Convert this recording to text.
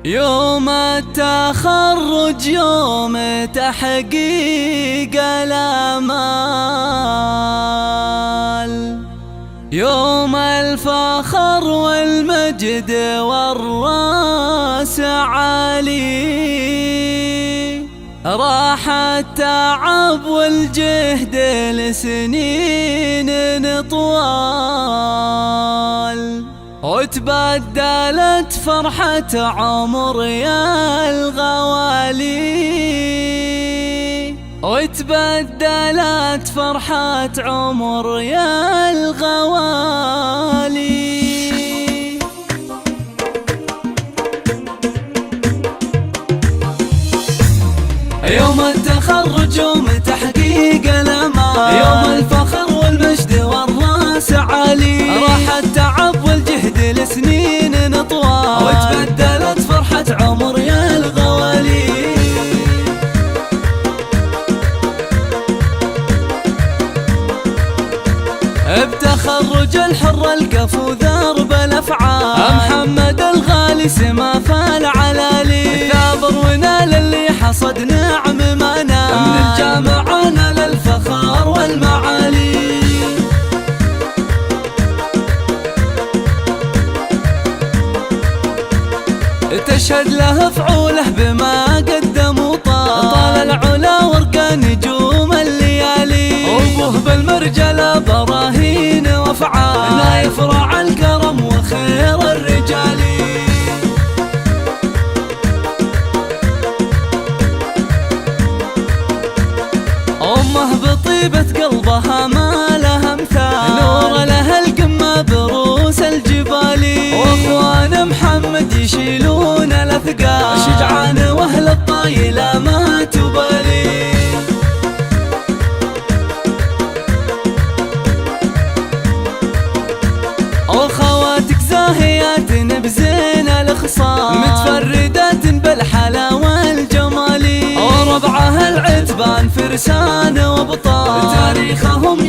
يوم التخرج يوم تحقيق الآمال، يوم الفخر والمجد والراس عالي، راح التعب والجهد لسنين طوال، وتبدلت فرحة عمر يا الغوالي، وتبدلت فرحة عمر يا الغوالي. يوم التخرج يوم تحقيق الامال، يوم الفخر والمجد والراس عالي، راح التعب والجهد لسنين طوال، وتبدلت فرحة عمر يا الغوالي. بتخرج الحر الكفو ذرب الافعال، محمد الغالي سما فالعلالي، ثابر ونال اللي حصد نعم ما نال، من الجامعة نال الفخار والمعالي. تشهد له فعوله بما قدم وطال، العلا ورقى نجوم الليالي، وابوه بالمرجله براهين وافعال، لا يفرع الكرم وخير الرجال. امه بطيبة قلبها ما لها امثال، نور لها القمه بروس الجبال، واخوان محمد يشيلون الاثقال، شجعان واهل الطايله ما تبالي. وخواتك زاهيات بزين الخصال، متفردات بالحلا والجمال، وربعها العتبان فرسان وابطال، تاريخهم